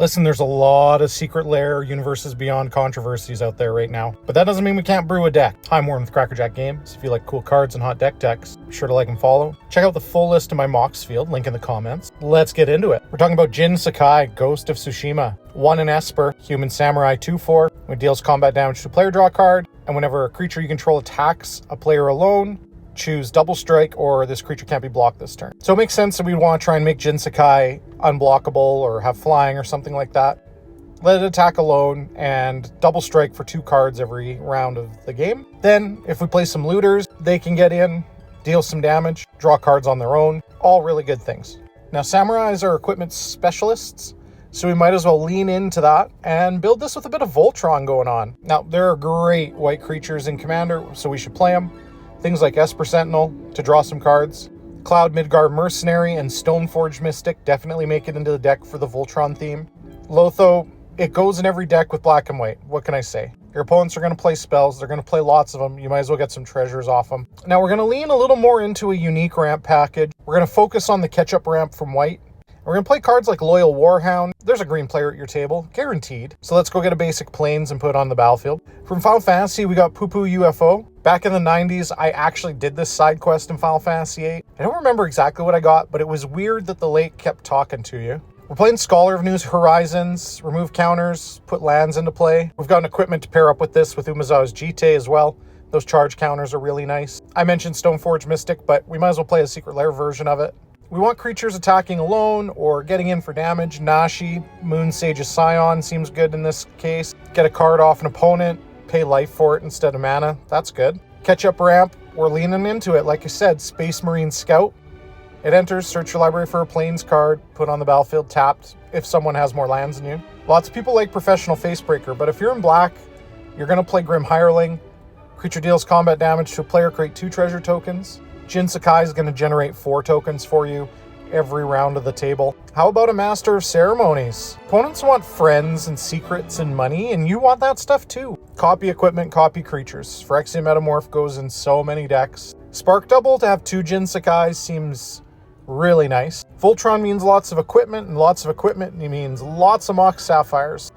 Listen, there's a lot of secret Lair universes beyond controversies out there right now, but that doesn't mean we can't brew a deck. Hi, I'm Warren with Crackerjack Games. If you like cool cards and hot deck decks, be sure to like and follow. Check out the full list of my mocks field, link in the comments. Let's get into it. We're talking about Jin Sakai, Ghost of Tsushima. 1 in Esper, Human Samurai 2/4, when it deals combat damage to a player, draw a card, and whenever a creature you control attacks a player alone, choose double strike or this creature can't be blocked this turn. So it makes sense that we'd want to try and make Jin Sakai unblockable or have flying or something like that. Let it attack alone and double strike for 2 cards every round of the game. Then if we play some looters, they can get in, deal some damage, draw cards on their own. All really good things. Now samurais are equipment specialists, so we might as well lean into that and build this with a bit of Voltron going on. Now there are great white creatures in Commander, so we should play them. Things like Esper Sentinel to draw some cards. Cloud Midgard Mercenary and Stoneforge Mystic definitely make it into the deck for the Voltron theme. Lotho, it goes in every deck with black and white. What can I say? Your opponents are going to play spells. They're going to play lots of them. You might as well get some treasures off them. Now we're going to lean a little more into a unique ramp package. We're going to focus on the catch-up ramp from white. We're going to play cards like Loyal Warhound. There's a green player at your table, guaranteed. So let's go get a basic plains and put it on the battlefield. From Final Fantasy, we got Poo Poo UFO. Back in the 90s, I actually did this side quest in Final Fantasy VIII. I don't remember exactly what I got, but it was weird that the lake kept talking to you. We're playing Scholar of New Horizons, remove counters, put lands into play. We've got an equipment to pair up with this with Umezawa's Jite as well. Those charge counters are really nice. I mentioned Stoneforge Mystic, but we might as well play a Secret Lair version of it. We want creatures attacking alone or getting in for damage. Nashi, Moon Sage's Scion seems good in this case. Get a card off an opponent, pay life for it instead of mana. That's good. Catch up ramp, we're leaning into it. Like I said, Space Marine Scout. It enters, search your library for a plains card, put on the battlefield tapped if someone has more lands than you. Lots of people like Professional Facebreaker, but if you're in black, you're going to play Grim Hireling. Creature deals combat damage to a player, create 2 treasure tokens. Jin Sakai is going to generate 4 tokens for you every round of the table. How about a Master of Ceremonies? Opponents want friends and secrets and money, and you want that stuff too. Copy equipment, copy creatures. Phyrexian Metamorph goes in so many decks. Spark Double to have 2 Jin Sakais seems really nice. Voltron means lots of equipment, and lots of equipment means lots of Mox Sapphires.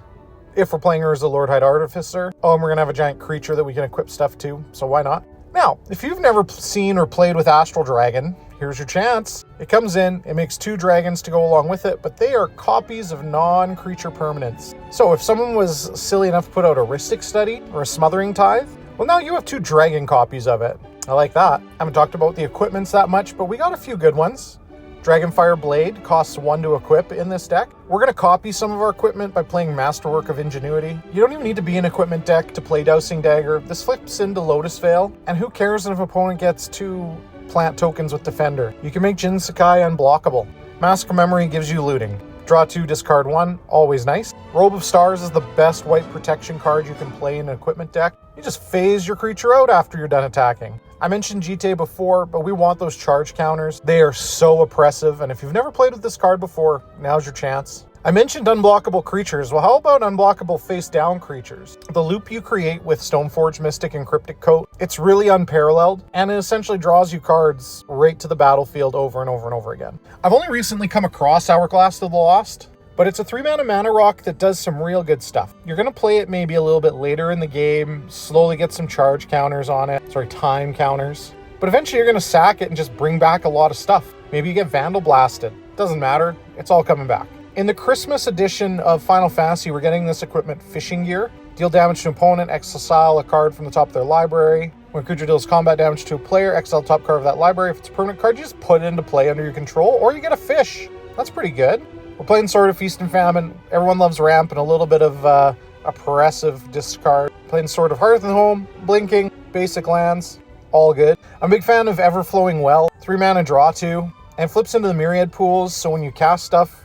If we're playing her as a Lordhide Artificer. Oh, and we're going to have a giant creature that we can equip stuff to, so why not? Now, if you've never seen or played with Astral Dragon, here's your chance. It comes in, it makes 2 dragons to go along with it, but they are copies of non-creature permanents. So if someone was silly enough to put out a Rhystic Study or a Smothering Tithe, well now you have 2 dragon copies of it. I like that. I haven't talked about the equipments that much, but we got a few good ones. Dragonfire Blade costs 1 to equip in this deck. We're going to copy some of our equipment by playing Masterwork of Ingenuity. You don't even need to be an equipment deck to play Dousing Dagger. This flips into Lotus Veil, and who cares if an opponent gets 2 plant tokens with Defender. You can make Jin Sakai unblockable. Mask of Memory gives you looting. Draw 2, discard 1, always nice. Robe of Stars is the best white protection card you can play in an equipment deck. You just phase your creature out after you're done attacking. I mentioned Jite before, but we want those charge counters. They are so oppressive, and if you've never played with this card before, now's your chance. I mentioned unblockable creatures. Well, how about unblockable face-down creatures? The loop you create with Stoneforge Mystic and Cryptic Coat, it's really unparalleled, and it essentially draws you cards right to the battlefield over and over and over again. I've only recently come across Hourglass of the Lost, but it's a 3-mana mana rock that does some real good stuff. You're going to play it maybe a little bit later in the game, slowly get some charge counters on it, time counters. But eventually you're going to sack it and just bring back a lot of stuff. Maybe you get Vandal Blasted. Doesn't matter. It's all coming back. In the Christmas edition of Final Fantasy, we're getting this equipment Fishing Gear. Deal damage to an opponent, exile a card from the top of their library. When a creature deals combat damage to a player, exile the top card of that library. If it's a permanent card, you just put it into play under your control, or you get a fish. That's pretty good. We're playing Sword of Feast and Famine. Everyone loves ramp and a little bit of oppressive discard. Playing Sword of Hearth and Home, blinking, basic lands, all good. I'm a big fan of Everflowing Well. 3-mana draw 2, and flips into the Myriad pools, so when you cast stuff,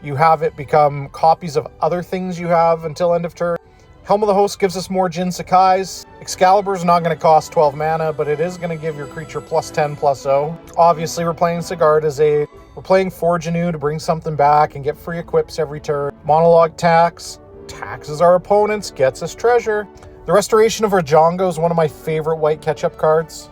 you have it become copies of other things you have until end of turn. Helm of the Host gives us more Jin Sakais. Excalibur's not going to cost 12 mana, but it is going to give your creature +10/+0. Obviously, we're playing Sigurd as aid. We're playing Forge Anew to bring something back and get free equips every turn. Monologue Tax taxes our opponents, gets us treasure. The Restoration of Rajongo is one of my favorite white catch-up cards.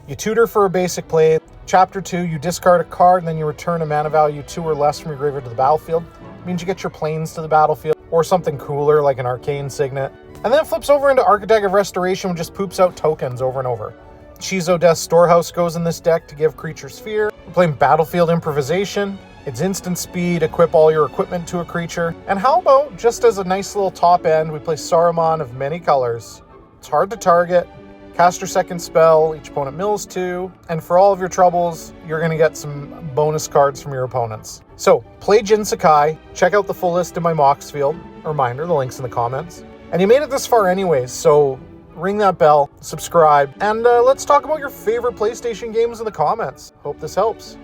You tutor for a basic play, Chapter 2, you discard a card and then you return a mana value 2 or less from your graveyard to the battlefield. It means you get your planes to the battlefield, or something cooler like an arcane signet. And then it flips over into Architect of Restoration, which just poops out tokens over and over. Shizo Death Storehouse goes in this deck to give creatures fear. We're playing Battlefield Improvisation. It's instant speed, equip all your equipment to a creature. And how about, just as a nice little top end, we play Saruman of Many Colors. It's hard to target. Cast your second spell, each opponent mills 2, and for all of your troubles, you're going to get some bonus cards from your opponents. So, play Jin Sakai, check out the full list in my mocks field. A reminder, the link's in the comments. And you made it this far anyways, so ring that bell, subscribe, and let's talk about your favorite PlayStation games in the comments. Hope this helps.